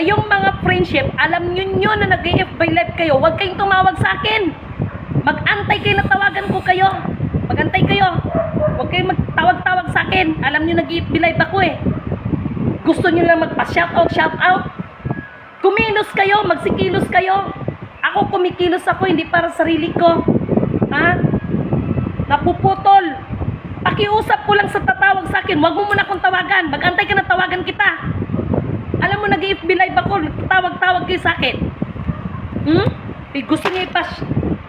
Kayong mga friendship, alam nyo na nag-FB live kayo, huwag kayong tumawag sa akin. Mag-antay kayo na tawagan ko kayo. Mag-antay kayo. Huwag kayong magtawag-tawag sa akin. Alam nyo nag-FB live ako eh. Gusto nyo lang magpa-shoutout, shoutout. Kumilos kayo, magsikilos kayo. Ako kumikilos ako, hindi para sarili ko. Ha? Napuputol. Pakiusap ko lang sa tatawag sa akin. Huwag mo muna akong tawagan. Mag-antay ka na tawagan kita. Alam mo, nag-FB live ako. Tawag-tawag kayo sa akin. Gusto niyo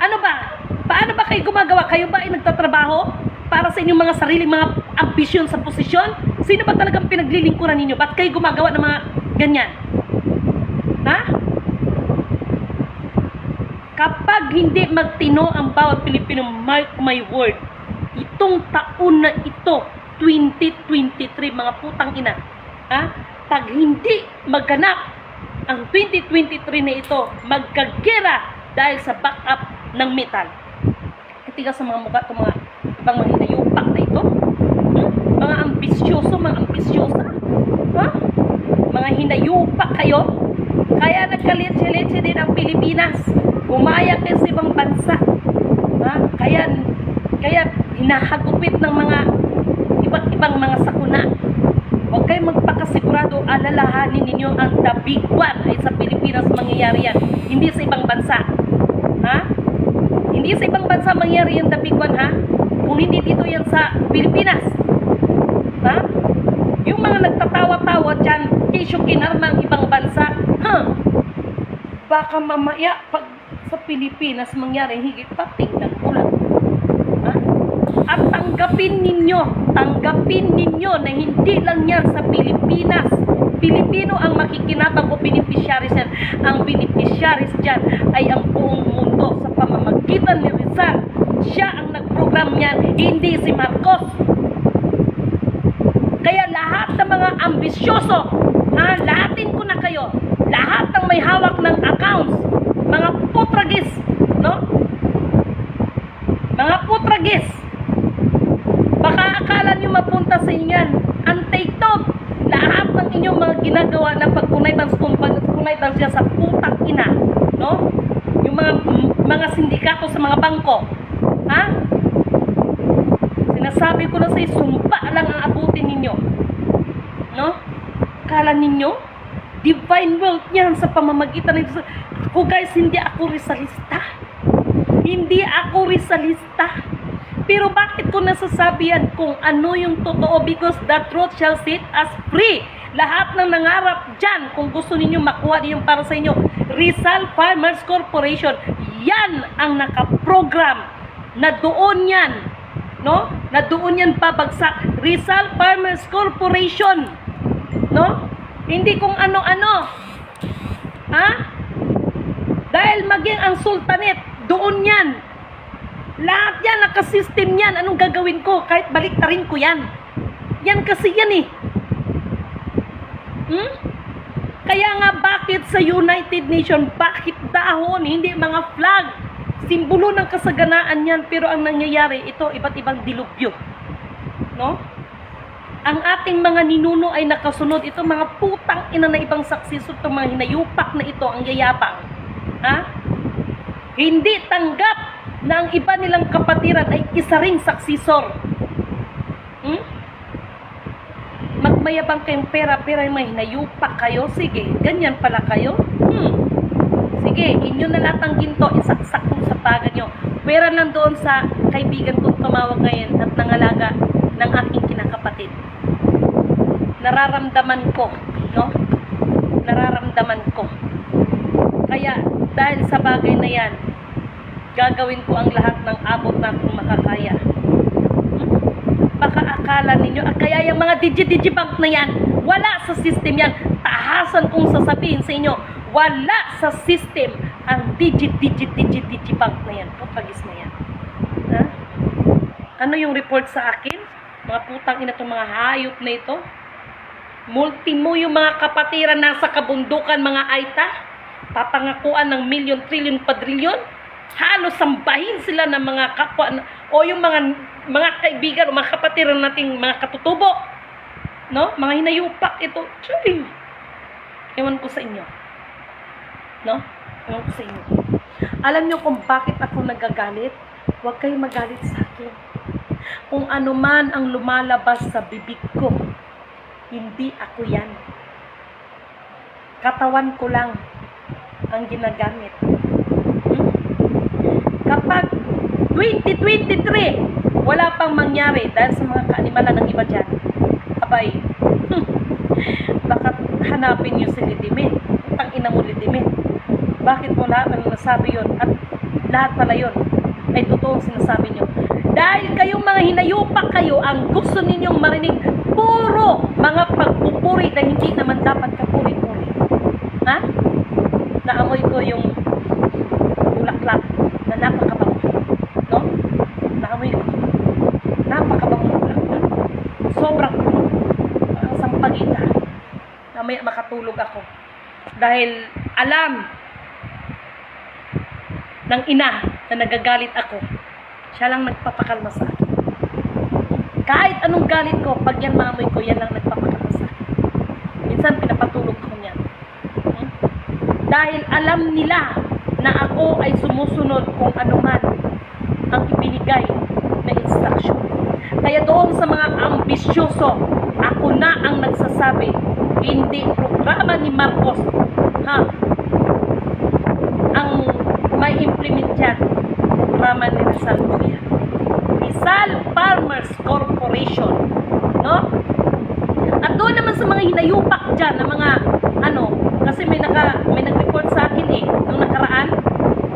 ano ba? Paano ba kayo gumagawa? Kayo ba ay nagtatrabaho para sa inyong mga sariling mga ambisyon sa posisyon? Sino ba talagang pinaglilingkuran ninyo? Ba't kayo gumagawa ng mga ganyan? Ha? Kapag hindi magtino ang bawat Pilipino, mark my word, itong taon na ito, 2023, mga putang ina, ha? Pag hindi magganap ang 2023 na ito, magkagera dahil sa backup ng metal. Katiga sa mga mukha itong mga ibang mga hinayupak na ito. Mga ambisyoso, mga ambisyosa. Ha? Mga hinayupak kayo. Kaya nagkaletse-letse din ang Pilipinas. Umaya kayo sa ibang bansa. Ha? Kaya hinahagupit ng mga iba't ibang mga sakuna. Huwag kayong magpakasigurado, alalahanin ninyo ang the big one ay sa Pilipinas mangyayari yan. Hindi sa ibang bansa. Ha? Hindi sa ibang bansa mangyayari yung the big one, ha? Kung hindi dito yan sa Pilipinas. Ha? Yung mga nagtatawa-tawa dyan, kisyo kinarma ang ibang bansa, ha? Baka mamaya, pag sa Pilipinas mangyari, higit pa, tingnan ko lang. Ha? At tanggapin ninyo na hindi lang yan sa Pilipinas. Pilipino ang makikinabang o beneficiaries yan. Ang beneficiaries dyan ay ang buong mundo sa pamamagitan ni Rizal. Siya ang nag-program yan, hindi si Marcos. Kaya lahat ng mga ambisyoso, lahatin ko na kayo, lahat ng may hawak ng accounts, mga putragis, no? Mga putragis, baka akala nyo mapunta sa inyan. Antay-top, lahat ng inyong mga ginagawa na pagkunay-bans siya sa putang ina, no? Yung mga sindikato sa mga bangko, ha? Sinasabi ko na sa sumpa lang ang abutin ninyo, no? Akala ninyo, divine wealth yan sa pamamagitan ng ako guys, hindi ako Rizalista. Hindi ako Rizalista. Pero bakit ko nasasabi yan kung ano yung totoo? Because the truth shall set us free. Lahat ng nangarap dyan, kung gusto ninyo makuha yung para sa inyo, Rizal Farmers Corporation, yan ang nakaprogram na doon yan, no? Na doon yan babagsak. Rizal Farmers Corporation, no? Hindi kung ano-ano. Ha? Dahil maging ang sultanate, doon yan. Lahat yan, nakasystem yan. Anong gagawin ko? Kahit baliktarin ko yan. Yan kasi yan eh. Kaya nga bakit sa United Nations, bakit dahon, hindi mga flag? Simbolo ng kasaganaan yan. Pero ang nangyayari, ito, iba't ibang dilubyo. No? Ang ating mga ninuno ay nakasunod. Ito mga putang ina na ibang saksisot, itong mga hinayupak na ito, ang yayapang. Ha? Hindi tanggap na ang iba nilang kapatiran ay isa ring saksisor. Magmayabang kayong pera, pero may hinayupak kayo. Sige, ganyan pala kayo. Sige, inyo na lahat ang ginto, isaksak kong sa paga nyo. Pera lang doon sa kaibigan kong tumawag ngayon at nangalaga ng aking kinakapatid. Nararamdaman ko, no? Nararamdaman ko. Kaya, dahil sa bagay na yan, gagawin ko ang lahat ng abot na akong makakaya. Baka akala ninyo, kaya yung mga digibank na yan, wala sa system yan. Tahasan kong sasabihin sa inyo, wala sa system ang digibank na yan. Putagis na yan. Ha? Ano yung report sa akin? Mga putang ina itong mga hayop na ito. Multimo yung mga kapatiran nasa kabundukan, mga aita. Papangakuan ng milyon, trilyon, padrilyon. Halos sambahin sila ng mga kapwa o yung mga kaibigan o mga kapatiran nating mga katutubo, no? Mga hinayupak ito. Chuy. Ewan ko sa inyo. No? Ewan ko sa inyo. Alam nyo kung bakit ako nagagalit? Huwag kayong magalit sa akin. Kung ano man ang lumalabas sa bibig ko, hindi ako yan. Katawan ko lang ang ginagamit. Kapag 2023, wala pang mangyari dahil sa mga kaanimalan ng iba dyan, abay, baka hanapin nyo si Lidimin. Ang ina mo, Lidimin. Bakit mo lahat ang nasabi yun? At lahat pala yun ay totoo sinasabi nyo. Dahil kayong mga hinayupak kayo, ang gusto ninyong marinig, puro mga pagpupuri na hindi naman dapat kapuri-puri. Ha? Naamoy ko yung bulaklak na napakabango. No? Naamoy ko. Napakabango bulaklak. Sobrang ang sampagita. Namaya makatulog ako. Dahil alam ng ina na nagagalit ako, siya lang nagpapakalma sa akin. Kahit anong galit ko, pag yan maamoy ko, yan lang nagpapakalma sa akin. Minsan pinapatulog ko niyan. Dahil alam nila na ako ay sumusunod kung ano man ang ibinigay na instruction. Kaya doon sa mga ambisyoso, ako na ang nagsasabi, hindi programa ni Marcos ang may implement dyan. Programa ni Rizal Buya. Rizal Farmers Corporation. No? At doon naman sa mga hinayupak dyan, na mga kasi may nag-report sa akin nung nakaraan,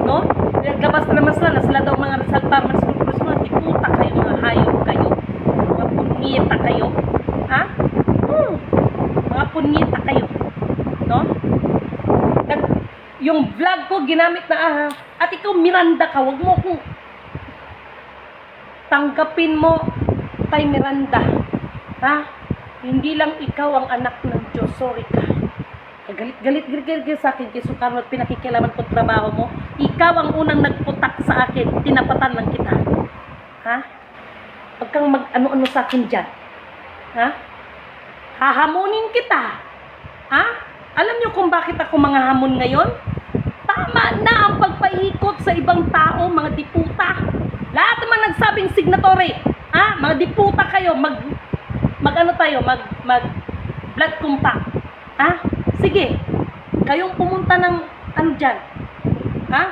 no? Naglabas na naman sila daw mga Rizal Farmers Corporation, mga diputa kayo, mga hayop kayo, mga punyeta kayo, ha? Mga punyeta kayo, no? Yung vlog ko, ginamit na at ikaw Miranda ka, wag mo kong tanggapin mo kay Miranda, ha? Hindi lang ikaw ang anak ng Diyos, sorry ka. Galit sa akin, kisukan mo at pinakikilaman kong trabaho mo. Ikaw ang unang nagputak sa akin, tinapatan lang kita. Ha? Huwag kang mag-ano-ano sa akin dyan. Ha? Hahamunin kita. Ha? Alam niyo kung bakit ako mga hamon ngayon? Tama na ang pagpaikot sa ibang tao, mga diputa. Lahat naman nagsabing signatory. Ha? Mga diputa kayo, mag blood compact. Ha? Sige. Kayong pumunta ng dyan. Ha?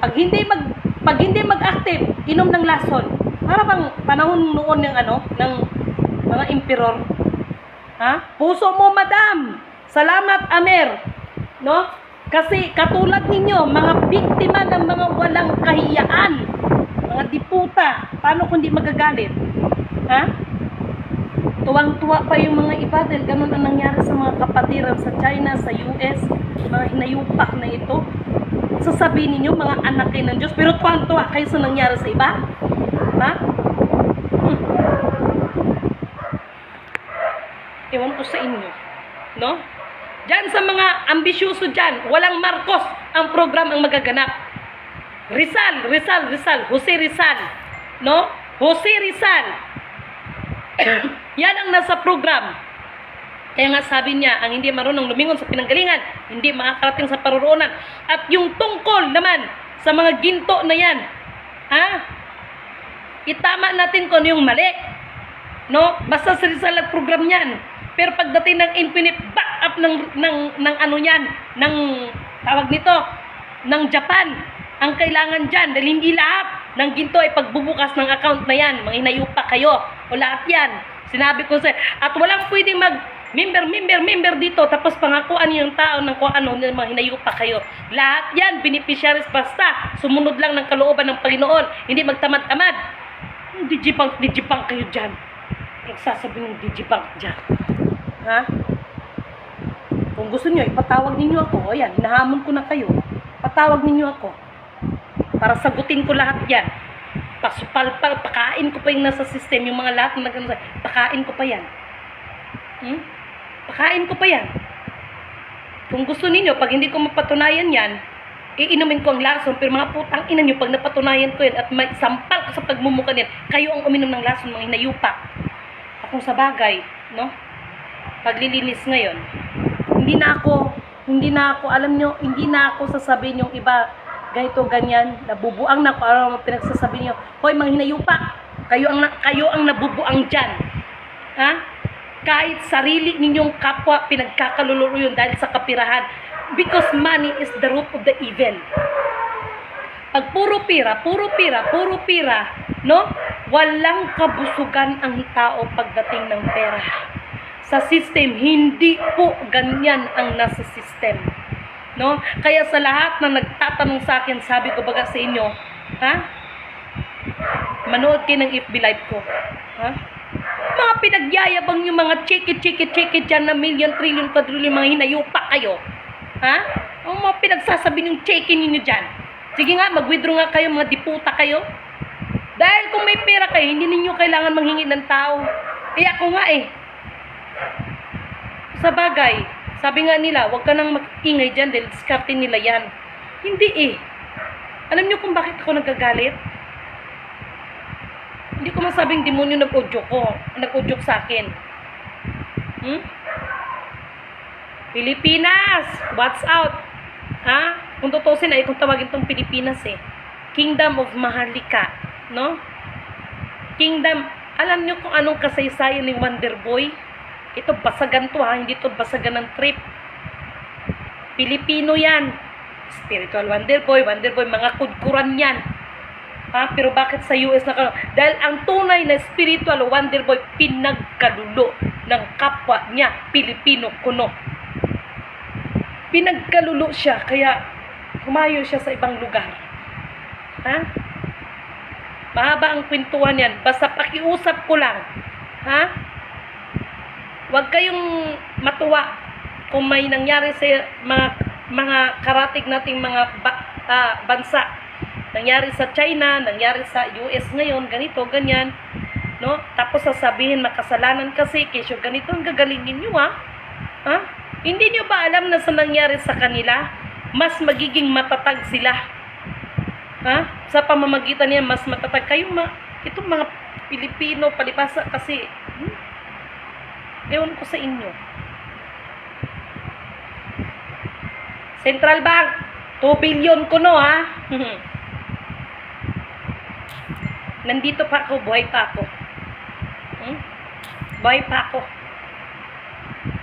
Pag hindi mag-active, inom ng lason. Para bang panahon noon ng mga emperor. Ha? Puso mo, madam. Salamat, Amer. No? Kasi katulad ninyo, mga biktima ng mga walang kahiyaan, mga diputa, paano kung di magagalit? Ha? Tuwang-tuwa pa yung mga iba dahil ganun ang nangyari sa mga kapatiran sa China, sa US, mga hinayupak na ito. Sasabihin ninyo, mga anak kayo ng Diyos, pero tuwang-tuwa kayo sa nangyari sa iba? Ha? Ewan ko sa inyo. No? Diyan sa mga ambisyoso dyan, walang Marcos ang program ang magaganap. Rizal, Jose Rizal. No? Jose Rizal. Yan ang nasa program. Kaya nga sabi niya, ang hindi marunong lumingon sa pinanggalingan, hindi makakarating sa paruroonan. At yung tungkol naman sa mga ginto na yan, itama natin kung yung mali. No? Basta sa Rizal at program yan. Pero pagdating ng infinite backup ng tawag nito, ng Japan, ang kailangan dyan, dahil hindi lahat ng ginto ay pagbubukas ng account na yan. Mga hinayupak kayo. O lahat yan. Sinabi ko at walang pwedeng member dito, tapos pangakuan yung tao ng kung ano, ng mga hinayupak kayo. Lahat yan, beneficiaries basta. Sumunod lang ng kalooban ng Panginoon. Hindi magtamad-tamad. Digibank kayo dyan. Nagsasabi ng digibank dyan. Ha? Kung gusto nyo, ipatawag ninyo ako. Ayan, hinahamon ko na kayo. Patawag ninyo ako. Para sagutin ko lahat yan. Pakain ko pa yung nasa system, yung mga lahat na pakain ko pa yan. Pakain ko pa yan. Kung gusto ninyo, pag hindi ko mapatunayan yan, iinumin ko ang lason. Pero mga putang ina nyo, pag napatunayan ko yan at may sampal ko sa pagmumukan yan, kayo ang uminom ng lason, mga hinayupak. Akong sa bagay, no? Paglilinis ngayon, hindi na ako Hindi na ako, alam nyo, hindi na ako sasabihin yung iba, ganito, ganyan, nabubuang na ako, ano pinagsasabi niyo, hoy, mga hinayupa, kayo ang nabubuang dyan. Ha? Kahit sarili ninyong kapwa, pinagkakaluluro yun dahil sa kapirahan. Because money is the root of the evil. Pag puro pira, no? Walang kabusugan ang tao pagdating ng pera. Sa system, hindi po ganyan ang nasa system. No? Kaya sa lahat na nagtatanong sa akin, sabi ko baga sa inyo, ha? Manood kayo ng FB Live ko. Ha? Mga pinagyayabang yung mga chiki dyan na million, trillion, quadrillion, mga hinayupa kayo. Ha? O mga pinagsasabi yung chiki ninyo dyan. Sige nga, mag-withdraw nga kayo, mga diputa kayo. Dahil kung may pera kayo, hindi ninyo kailangan manghingi ng tao. Eh ako nga eh. Sa bagay, sabi nga nila, huwag ka nang mag-ingay dyan dahil diskarte nila yan. Hindi eh. Alam nyo kung bakit ako nagagalit? Hindi ko masabing demonyo nag-udyok sa akin. Pilipinas, what's out? Ha? Kung tutusin ay kung tawagin tong Pilipinas eh. Kingdom of Maharlika, no? Kingdom, alam nyo kung anong kasaysayan ni Wonder Boy? Ito basagan to ha, hindi to basagan ng trip. Pilipino yan. Spiritual Wonder Boy, mga kudkuran yan. Ha? Pero bakit sa US na dahil ang tunay na spiritual Wonder Boy pinagkalulo ng kapwa niya, Pilipino kuno. Pinagkalulo siya, kaya humayo siya sa ibang lugar. Ha? Mahaba ang kwentuhan yan. Basta pakiusap ko lang. Ha? Huwag kayong matuwa kung may nangyari sa mga karatig nating mga bansa. Nangyari sa China, nangyari sa US ngayon, ganito, ganyan. No? Tapos sasabihin, makasalanan kasi, kesyo ganito ang gagalingin nyo ha? Hindi nyo ba alam na sa nangyari sa kanila, mas magiging matatag sila? Ha? Sa pamamagitan niya, mas matatag kayo. Itong mga Pilipino, palibasa kasi, ewan ko sa inyo. Central Bank, 2 billion ko no ha? Nandito pa ako, buhay pa ako. Buhay pa ako.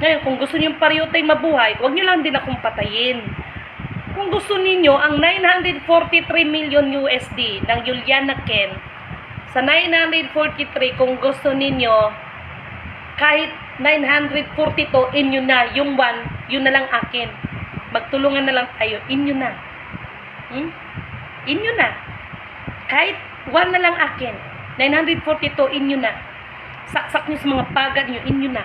Ngayon, kung gusto niyo pariyotay mabuhay, huwag niyo lang din akong patayin. Kung gusto ninyo, ang 943 million USD ng Juliana Ken, sa 943, kung gusto ninyo, kahit 942, inyo na, yung 1, yun na lang akin. Magtulungan na lang tayo, inyo na. Inyo na. Kahit 1 na lang akin, 942, inyo na. Saksak nyo sa mga pagad nyo, inyo na.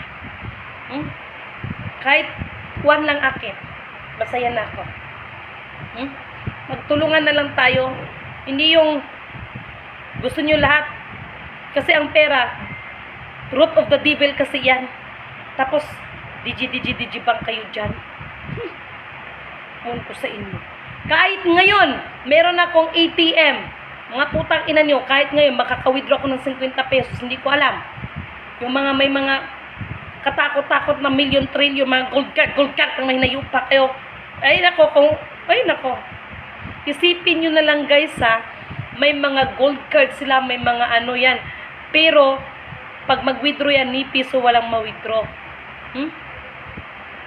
Kahit 1 lang akin, basayan na ako. Magtulungan na lang tayo. Hindi yung gusto nyo lahat. Kasi ang pera, root of the devil kasi yan. Tapos, digi bang kayo dyan? Ewan ko sa inyo. Kahit ngayon, meron akong ATM. Mga putang ina nyo, kahit ngayon, makaka-withdraw ko ng 50 pesos. Hindi ko alam. Yung may mga katakot-takot na million, trillion, mga gold card, kung hinayupa kayo. Ay nako. Isipin nyo na lang guys ha, may mga gold card sila, may mga ano yan. Pero, pag mag-withdraw yan, ni piso walang ma-withdraw.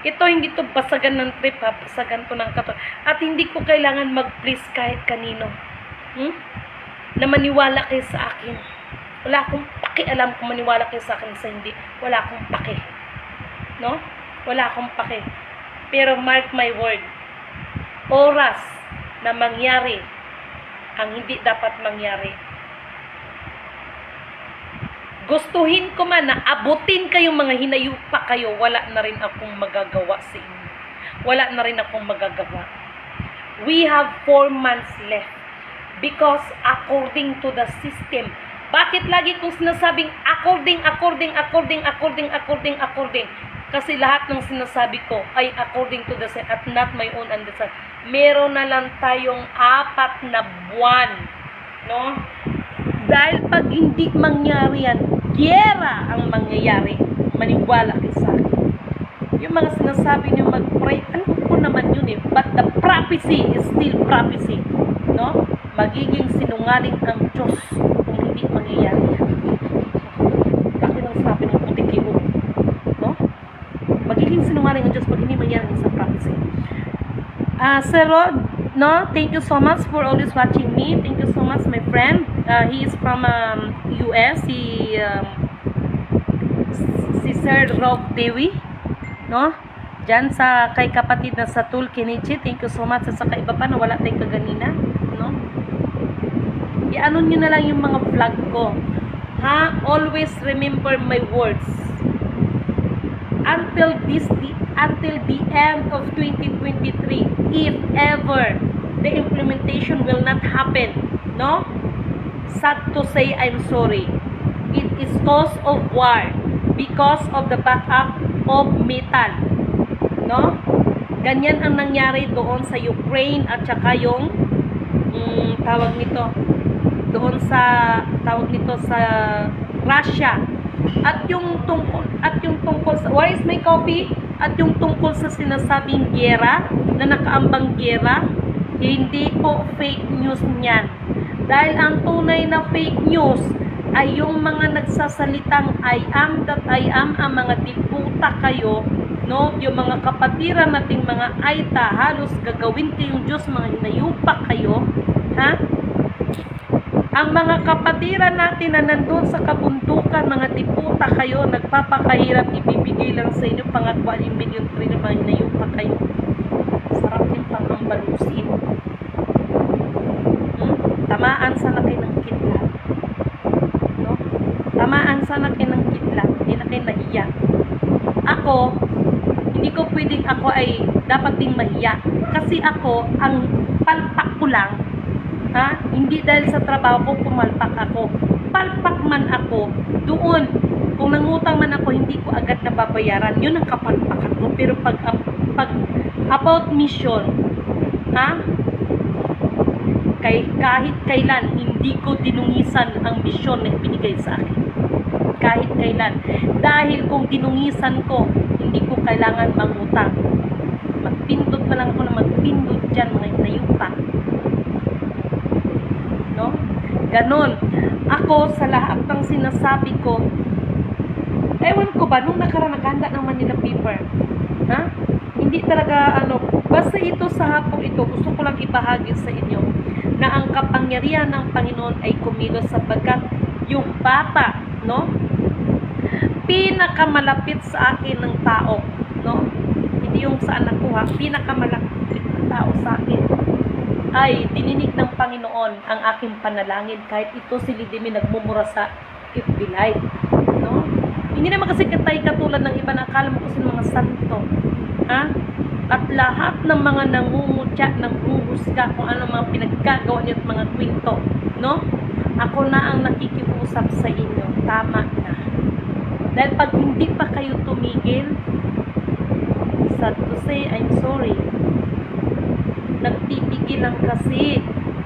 Ito, hindi to basagan ng trip ha, basagan to ng kato. At hindi ko kailangan mag-please kahit kanino. Na maniwala kayo sa akin. Wala akong pakialam kung maniwala kayo sa akin sa hindi. Wala akong paki. No? Wala akong paki. Pero mark my word, oras na mangyari ang hindi dapat mangyari. Gustuhin ko man na abutin kayong mga hinayupa kayo, wala na rin akong magagawa sa inyo. Wala na rin akong magagawa. We have 4 months left because according to the system. Bakit lagi kong sinasabing according? Kasi lahat ng sinasabi ko ay according to the system at not my own understanding. Meron na lang tayong 4 na buwan. No? Dahil pag hindi mangyari yan, giyera ang mangyayari. Maniwala kayo sa akin. Yung mga sinasabi niyo mag-pray, ano naman yun eh. But the prophecy is still prophecy. No? Magiging sinungaling ang Diyos kung hindi mangyayari yan. Bakit ang sabi ng puting kibo? No? Magiging sinungaling ang Diyos pag hindi mangyayari sa prophecy. Sir Rod, no, thank you so much for always watching me. Thank you so much, my friend. He is from US. Si Sir Rob Dewi, no? Diyan sa kay kapatid na sa Tul Kenichi. Thank you so much. Sa iba pa na wala tayong kaganina, no? I-ano nyo na lang yung mga vlog ko. Ha? Always remember my words. Until the end of 2023, if ever the implementation will not happen, no? Sad to say, I'm sorry. It is cause of war because of the backup of metal, no? Ganyan ang nangyari doon sa Ukraine at saka yung tawag nito doon sa sa Russia at yung tungkol sa where is my coffee at yung tungkol sa sinasabing giyera na nakaambang giyera, hindi po fake news niyan. Dahil ang tunay na fake news ay yung mga nagsasalitang I am that I am, ang mga diputa kayo, no? Yung mga kapatiran nating mga aita, halos gagawin kayong Diyos, mga hinayupak kayo, ha? Ang mga kapatiran natin na nandun sa kabundukan, mga diputa kayo, nagpapakahirap, ibibigay lang sa inyo, pangakwa yung milyon rin na mga hinayupak kayo. Sarap din pang ambalusin. Tamaan sana kayo ng kidlat. No? Tamaan sana kayo ng kidlat. Hindi na kayo nahiya. Ako, hindi ko pwedeng ako ay dapat ding mahiya. Kasi ako, ang palpak ko lang, ha? Hindi dahil sa trabaho ko pumalpak ako. Palpak man ako, doon, kung nangutang man ako, hindi ko agad nababayaran. Yun ang kapalpakan ko. Pero pag about mission, ha? Kahit kailan, hindi ko dinungisan ang misyon na ibinigay sa akin. Kahit kailan. Dahil kung dinungisan ko, hindi ko kailangan mangutang. Magpindot na lang ako na magpindot dyan, mga inayupa. No? Ganon. Ako, sa lahat ng sinasabi ko, ewan ko ba, nung nakaraan naghanda ng Manila paper, ha? Hindi talaga, basta ito sa hapong ito, gusto ko lang ibahagi sa inyo, na ang kapangyarihan ng Panginoon ay kumilos sapagkat yung bata, no? Pinakamalapit sa akin ng tao, no? Hindi yung sa anak ko, ha? Pinakamalapit ng tao sa akin ay dininig ng Panginoon ang aking panalangin kahit ito si Lidimi nagmumura sa FB Live, no? Hindi naman kasi katulad ng iba na akala mo kasi mga santo, ha? At lahat ng mga nangungutya, nanghuhusga kung ano mga pinaggagawa niyo at mga kwento, no? Ako na ang nakikiusap sa inyo, tama na. Dahil pag hindi pa kayo tumigil, sad to say, I'm sorry. Nagpipigil lang kasi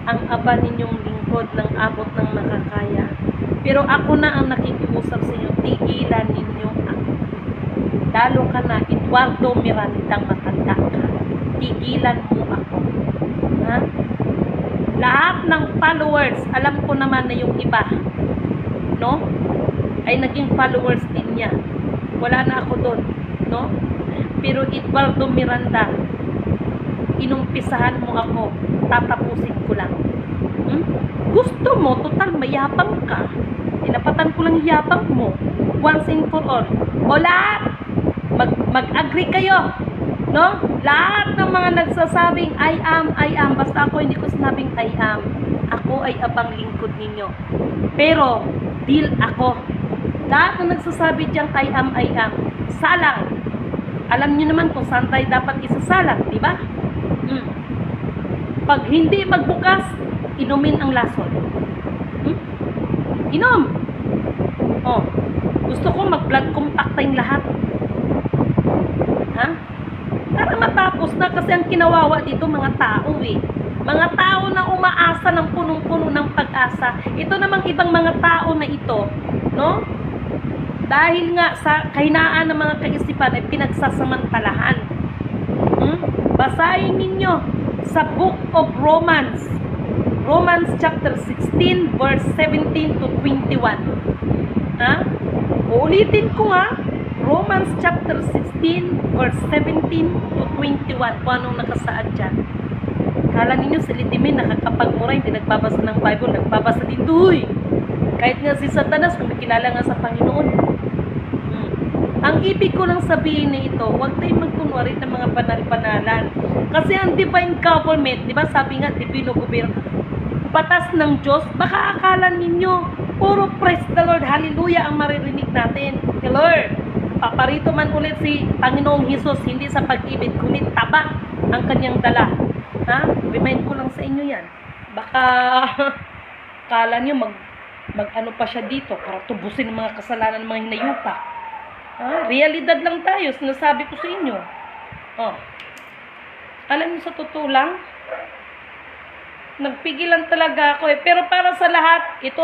ang aba ninyong lingkod ng abot ng makakaya. Pero ako na ang nakikiusap sa inyo, tigilan ninyo ako. Lalo ka na, Eduardo Mirandang matanda ka. Tigilan mo ako. Ha? Lahat ng followers, alam ko naman na yung iba, no? Ay naging followers din niya. Wala na ako doon, no? Pero Eduardo Miranda, inumpisahan mo ako, tatapusin ko lang. Gusto mo, total mayabang ka. Tinapatan ko lang yabang mo. Once and for all. O lahat, mag-agree kayo. No? Lahat ng mga nagsasabing I am, basta ako hindi ko sinabing I am. Ako ay abang lingkod ninyo. Pero, deal ako. Lahat ng nagsasabi diyang I am, salang. Alam niyo naman kung saan tayo dapat isasalang, di ba? Pag hindi magbukas, inumin ang lason. Inom. Oh, gusto ko mag-blood compact tayong lahat. Ha? Para matapos na kasi ang kinawawa dito mga tao eh. Mga tao na umaasa ng punong-puno ng pag-asa. Ito namang ibang mga tao na ito, no? Dahil nga sa kahinaan ng mga kaisipan ay pinagsasamantalahan. Basahin ninyo sa Book of Romans. Romans chapter 16 verse 17 to 21. Ha? Uulitin ko nga. Romans chapter 16 verse 17 to 21. Kung anong nakasaad dyan. Kala ninyo si Litimin nakakapagmura, hindi nagbabasa ng Bible, nagbabasa din doy. Kahit nga si Satanas, kumikilala nga sa Panginoon. Ang ibig ko lang sabihin na ito, huwag tayong magkunwari ng mga banal-banalan. Kasi ang divine government, di ba sabi nga, divino gobyerno, batas ng Diyos, baka akala ninyo, puro praise the Lord, hallelujah ang maririnig natin. The Lord, paparito man ulit si Panginoong Hesus, hindi sa pag-ibig, kundi tabak ang kanyang dala. Ha? Remind ko lang sa inyo yan. Baka akala nyo mag-ano pa siya dito para tubusin ang mga kasalanan ng mga hinayupa. Realidad lang tayo, sinasabi ko sa inyo. Alam niyo sa totoo lang, nagpigilan talaga ako eh. Pero para sa lahat, ito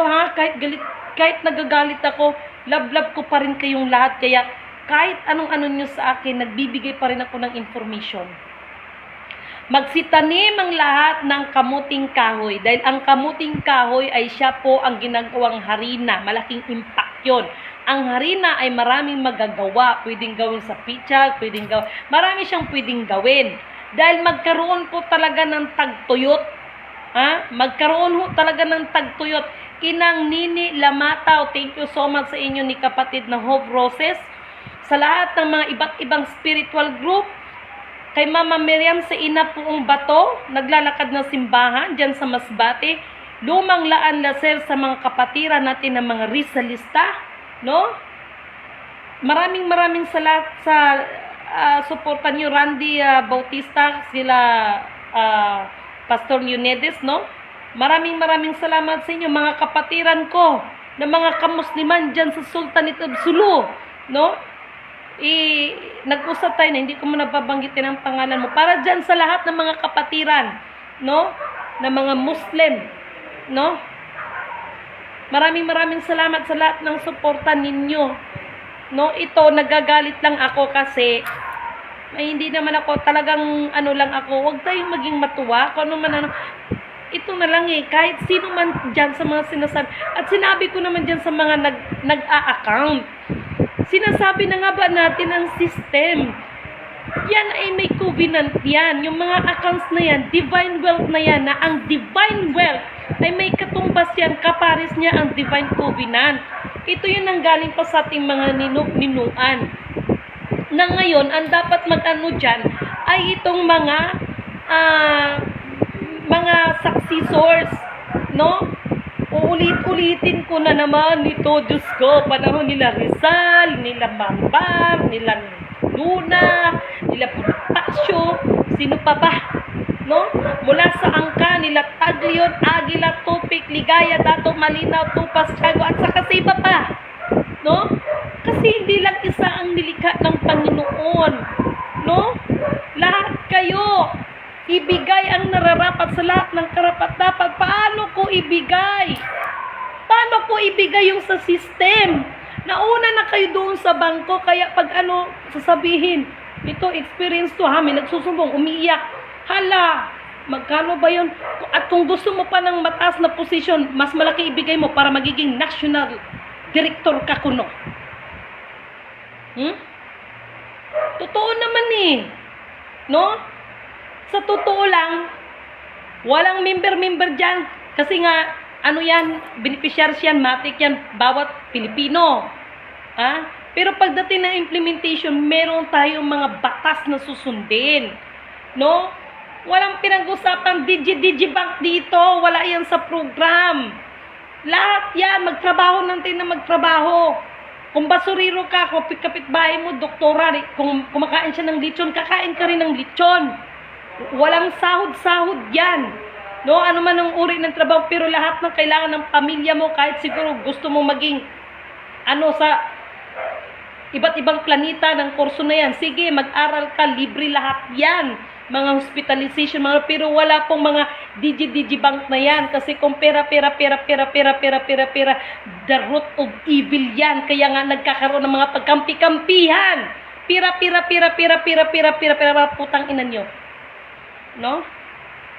kahit nagagalit ako, love ko pa rin kayong lahat. Kaya kahit anong-ano niyo sa akin, nagbibigay pa rin ako ng information. Magsitanim ang lahat ng kamuting kahoy. Dahil ang kamuting kahoy ay siya po ang ginagawang harina. Malaking impact yun. Ang harina ay maraming magagawa. Pwedeng gawin sa pizza, marami siyang pwedeng gawin. Dahil magkaroon po talaga ng tagtuyot. Magkaroon po talaga ng tagtuyot. Inang Nini Lamataw, thank you so much sa inyo ni kapatid na Hope Roses. Sa lahat ng mga iba't ibang spiritual group, kay Mama Miriam sa Ina Puong Bato, naglalakad ng simbahan dyan sa Masbate, Lumang Laan Laser sa mga kapatiran natin ng mga Rizalista, no? Maraming salamat sa suportan niyo, Randy Bautista, sila Pastor Leonides, no? Maraming salamat sa inyo, mga kapatiran ko, na mga kamusliman dyan sa Sultanate of Sulu, no? Nag-usap tayo na hindi ko mo nababanggitin ang pangalan mo para dyan sa lahat ng mga kapatiran, no, na mga Muslim, no. Maraming salamat sa lahat ng suporta ninyo, no. Ito nagagalit lang ako kasi hindi naman ako talagang lang ako. Huwag tayong maging matuwa kung ano man ito na lang kahit sino man dyan sa mga sinasabi, at sinabi ko naman dyan sa mga nag-a-account. Sinasabi na nga ba natin ang system? Yan ay may covenant yan. Yung mga accounts na yan, divine wealth na yan, na ang divine wealth ay may katumbas yan, kaparis niya ang divine covenant. Ito yun ang galing pa sa ating mga ninuan. Na ngayon, ang dapat mag-ano dyan ay itong mga successors, no? Uulit-ulitin ko na naman ito, Diyos ko, panahon nila Rizal, nila Bambam, nila Luna, nila Bonifacio, sino pa ba? No? Mula sa angka, nila Taglion, Agila, Tupik, Ligaya, Dato, Malinaw, Tupas, Tiago, at saka sa iba pa. No? Kasi hindi lang isa ang nilikha ng Panginoon. No? Lahat kayo, ibigay ang nararapat sa lahat ng karapat-dapat. Paano ko ibigay? Paano ko ibigay yung sa system? Nauna na kayo doon sa bangko, kaya pag sasabihin, ito experience to may nagsusumbong, umiiyak. Hala, magkano ba yun? At kung gusto mo pa ng mataas na posisyon, mas malaki ibigay mo para magiging national director ka kuno. Totoo naman no? Sa totoo lang, walang member dyan. Kasi nga, yan, beneficiaries yan, matik yan, bawat Pilipino. Pero pagdating ng implementation, meron tayong mga batas na susundin. No? Walang pinag-usapang Digibank dito. Wala yan sa program. Lahat yan, magtrabaho natin na magtrabaho. Kung basuriro ka, kung kapitbahay mo, doktora, kung kumakain siya ng lechon, kakain ka rin ng lechon. Walang sahod-sahod yan. No, ano man ang uri ng trabaho, pero lahat ng kailangan ng pamilya mo, kahit siguro gusto mo maging sa iba't ibang planeta ng kurso na yan. Sige, mag-aral ka, libre lahat yan. Mga hospitalization, pero wala pong mga Digibank na yan. Kasi kung pera, the root of evil yan. Kaya nga nagkakaroon ng mga pagkampi-kampihan. Pira, putang ina nyo. No?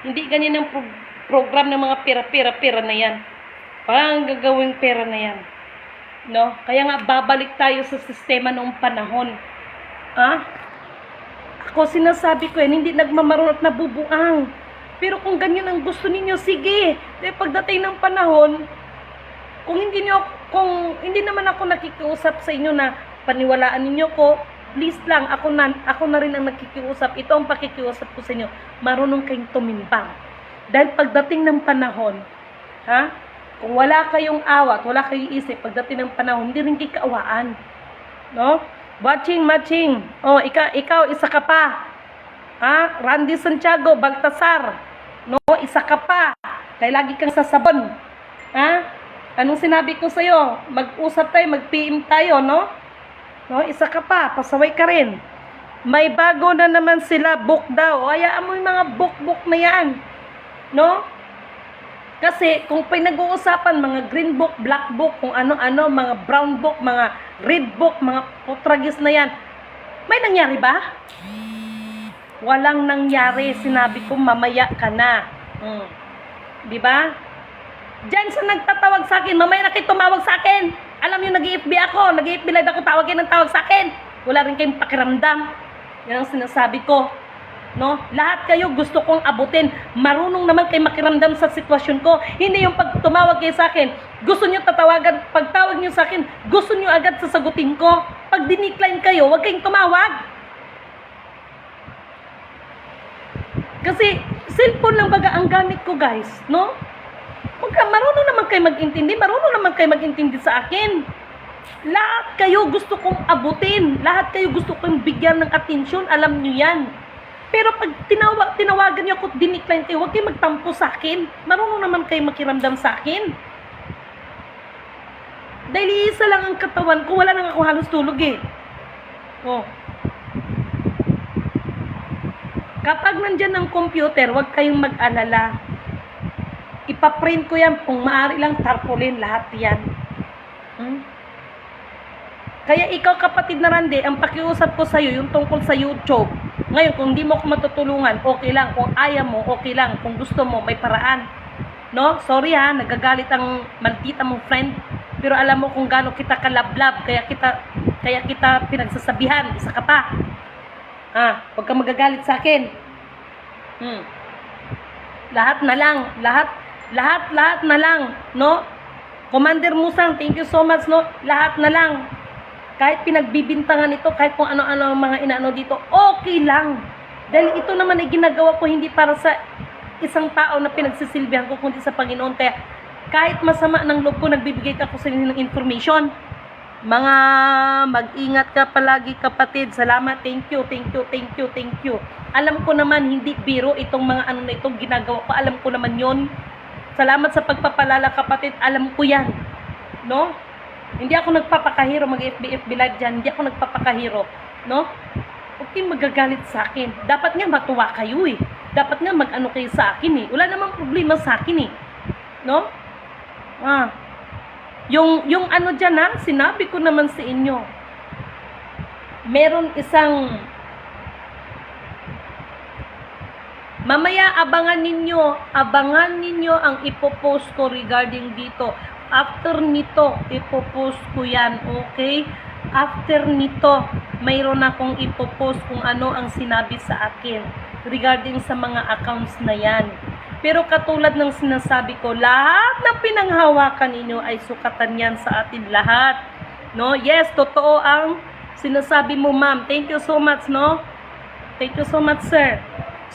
Hindi ganyan ang program ng mga pera na yan. Parang gagawing pera na yan. No? Kaya nga babalik tayo sa sistema noong panahon. Ako sinasabi ko yan, hindi nagmamaroon at nabubuang. Pero kung ganyan ang gusto ninyo, sige. Dahil pagdating ng panahon, kung hindi naman ako nakikiusap sa inyo na paniwalaan ninyo ko, please lang, ako na rin ang nakikiusap. Ito ang pakikiusap ko sa inyo. Marunong kayong tumimbang. Dahil pagdating ng panahon, kung wala kayong awat, wala kayong isip, pagdating ng panahon, hindi rin kayo kaawaan. No? Matching. Oh, ikaw, isa ka pa. Randy Santiago, Baltasar. No, isa ka pa. Kaya lagi kang sasabon. Anong sinabi ko sa'yo? Mag-usap tayo, mag-PM tayo, no? No, isa ka pa, pasaway ka rin. May bago na naman sila, book daw. Hayaan mo yung mga book na yan. No? Kasi kung pinag-uusapan, mga green book, black book, kung ano-ano, mga brown book, mga red book, mga putragis na yan, may nangyari ba? Walang nangyari. Sinabi ko, mamaya ka na. Di ba? Diyan sa nagtatawag sa akin, mamaya na kayo tumawag sa akin. Alam nyo, nag-i-FB ako, nag-i-FB live ako, tawagin ng tawag sa akin. Wala rin kayong pakiramdam. Yan ang sinasabi ko. No? Lahat kayo gusto kong abutin. Marunong naman kayo makiramdam sa sitwasyon ko. Hindi yung pag tumawag kayo sa akin, gusto nyo tatawagan, pag tawag nyo sa akin, gusto nyo agad sasagutin ko. Pag dinikline kayo, huwag kayong tumawag. Kasi cellphone lang baga ang gamit ko, guys, no? Marunong naman kayo mag-intindi, marunong naman kayo mag-intindi sa akin. Lahat kayo gusto kong abutin, lahat kayo gusto kong bigyan ng atensyon, alam nyo yan. Pero pag tinawagan nyo ako, dinikline kayo, huwag kayo magtampo sa akin. Marunong naman kayo makiramdam sa akin. Dahil isa lang ang katawan ko, wala nang ako halos tulog eh. Kapag nandyan ang computer, huwag kayong mag-alala. Ipaprint ko yan, kung maaari lang tarpaulin lahat yan. Kaya ikaw, kapatid na Randy, ang pakiusap ko sa'yo, yung tungkol sa YouTube. Ngayon, kung hindi mo ako matutulungan, okay lang. Kung ayaw mo, okay lang. Kung gusto mo, may paraan. No? Sorry nagagalit ang maldita mong friend. Pero alam mo kung gaano kita kalablab, kaya kita pinagsasabihan, isa ka pa. Huwag kang magagalit sa akin. Lahat na lang, no? Commander Musang, thank you so much, no? Lahat na lang. Kahit pinagbibintangan ito, kahit kung ano-ano ang mga inaano dito, okay lang. Dahil ito naman ay ginagawa ko hindi para sa isang tao na pinagsisilbihan ko, kundi sa Panginoon. Kaya kahit masama ng loob ko, nagbibigay ako sa inyo ng information. Mga mag-ingat ka palagi, kapatid. Salamat, thank you. Alam ko naman, hindi biro itong mga ano na itong ginagawa ko. Alam ko naman yon. Salamat sa pagpapalala, kapatid. Alam ko yan. No? Hindi ako nagpapakahiro, mag-FB live dyan. Hindi ako nagpapakahiro. No? Huwag kayong magagalit sa akin. Dapat nga matuwa kayo eh. Dapat nga mag-ano kayo sa akin eh. Wala namang problema sa akin eh. No? Yung ano dyan sinabi ko naman sa inyo. Meron isang mamaya abangan ninyo ang ipopost ko regarding dito. After nito, ipopost ko yan, okay? After nito, mayroon akong ipopost kung ano ang sinabi sa akin regarding sa mga accounts na yan. Pero katulad ng sinasabi ko, lahat ng pinanghawakan ninyo ay sukatan yan sa atin lahat. No? Yes, totoo ang sinasabi mo, ma'am. Thank you so much, no? Thank you so much, sir.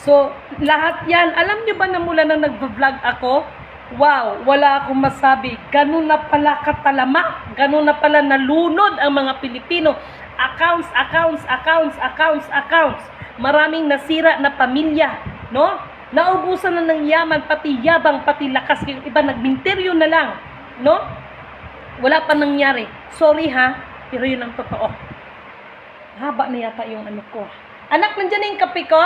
So, lahat yan. Alam nyo ba na mula nang nagva-vlog ako, wow, wala akong masabi. Ganun na pala katalamak. Ganun na pala nalunod ang mga Pilipino. Accounts. Maraming nasira na pamilya, no? Naubusan na ng yaman, pati yabang, pati lakas. Yung iba nagminteryo na lang, no? Wala pa nangyari. Sorry pero yun ang totoo. Haba na yata yung ano ko. Anak, nandiyan na yung kape ko?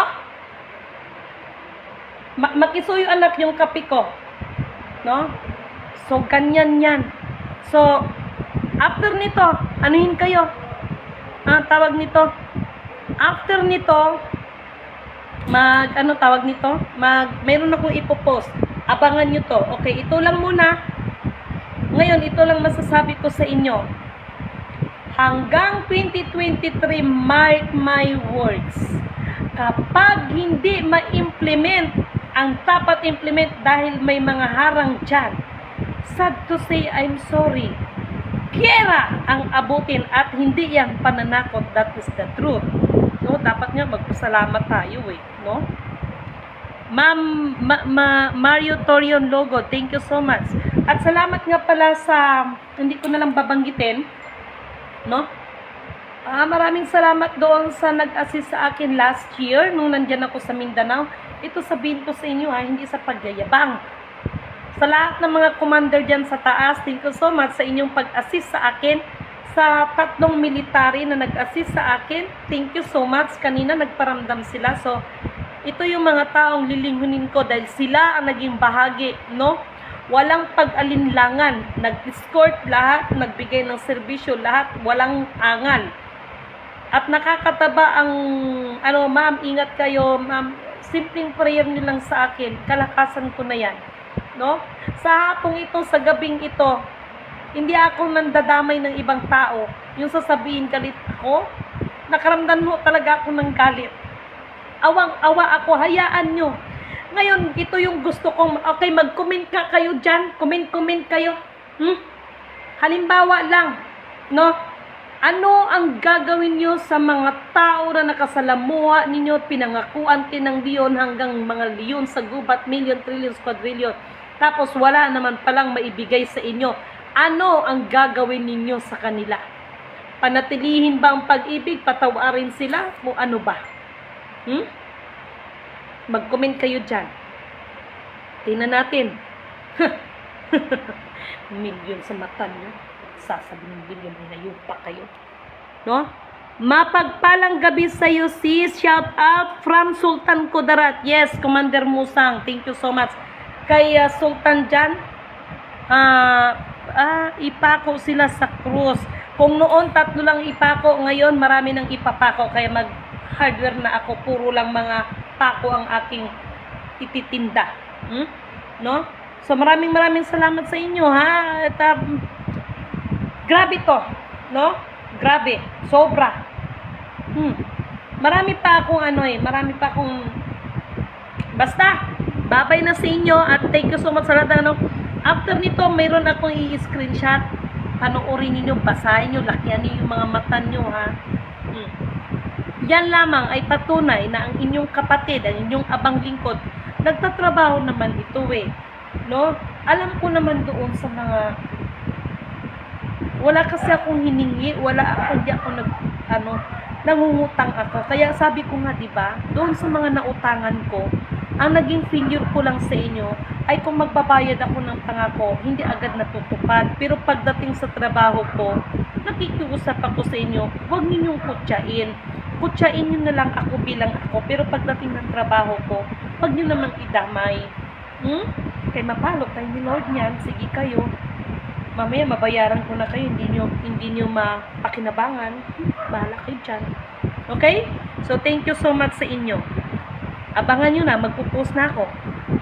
Makisuyo anak yung kape ko. No? So, ganyan yan. So, after nito, anuhin kayo? Tawag nito. After nito, ano tawag nito? Meron akong ipopost. Abangan nyo to. Okay, ito lang muna. Ngayon, ito lang masasabi ko sa inyo. Hanggang 2023, mark my words. Kapag hindi ma-implement ang dapat implement dahil may mga harang dyan, sad to say, I'm sorry. Giyera ang abutin at hindi yan pananakot. That is the truth. No, dapat nga magpasalamat tayo no? Ma'am Mario Torion Logo, thank you so much. At salamat nga pala sa, hindi ko na lang babanggitin, no? Maraming salamat doon sa nag-assist sa akin last year nung nandyan ako sa Mindanao. Ito sabihin ko sa inyo hindi sa pagyayabang. Sa lahat ng mga commander dyan sa taas, thank you so much sa inyong pag-assist sa akin. Sa 3 military na nag-assist sa akin, thank you so much. Kanina nagparamdam sila. So, ito yung mga taong lilingunin ko dahil sila ang naging bahagi, no? Walang pag-alinlangan. Nag-escort lahat, nagbigay ng serbisyo lahat, walang angal. At nakakataba ang, ma'am, ingat kayo, ma'am. Simpleng prayer nyo lang sa akin. Kalakasan ko na yan. No? Sa hapong ito, sa gabing ito, hindi ako nandadamay ng ibang tao. Yung sasabihin galit ako, nakaramdam mo talaga ako ng galit. Awang-awa ako, hayaan nyo. Ngayon, ito yung gusto kong, okay, mag-comment ka kayo dyan. Comment kayo. Halimbawa lang, no? Ano ang gagawin nyo sa mga tao na nakasalamuha ninyo, pinangakuan ng leon hanggang mga leon sa gubat, million, trillion, quadrillion. Tapos wala naman palang maibigay sa inyo. Ano ang gagawin ninyo sa kanila? Panatilihin ba ang pag-ibig? Patawarin sila? O ano ba? Mag-comment kayo dyan. Tingnan natin. Million sa mata nyo. Sasabihin billion, hinayupa kayo. No? Mapagpalang gabi sa'yo, sis. Shout out from Sultan Kudarat. Yes, Commander Musang. Thank you so much. Kay Sultan dyan, ipako sila sa krus. Kung noon 3 lang ipako, ngayon marami nang ipapako. Kaya mag-hardware na ako. Puro lang mga pako ang aking ititinda. No? So maraming salamat sa inyo, ha? At, grabe to, no? Grabe, sobra. Marami pa akong marami pa akong basta, babay na sa inyo at thank you so much sa lahat ng after nito, mayroon akong i-screenshot. Panoorin niyo, basahin niyo, lakihan niyo yung mga mata niyo, ha? Yan lamang ay patunay na ang inyong kapatid, ang inyong abang lingkod, nagtatrabaho naman ito no? Alam ko naman doon sa mga wala kasi akong hiningi, hindi ako nangungutang ako. Kaya sabi ko nga, 'di ba, doon sa mga nautangan ko, ang naging failure ko lang sa inyo ay kung magbabayad ako ng pangako, hindi agad natutupad. Pero pagdating sa trabaho ko, nakikiusap ako sa inyo, huwag ninyong kutsain. Kutsain nyo na lang ako bilang ako. Pero pagdating ng trabaho ko, huwag nyo namang idamay. Kaya mapalot tayo ni Lord niyan, sige kayo. Mamaya mabayaran ko na kayo, hindi nyo mapakinabangan. Bahala kayo dyan. Okay? So thank you so much sa inyo. Abangan nyo na, magpo-post na ako.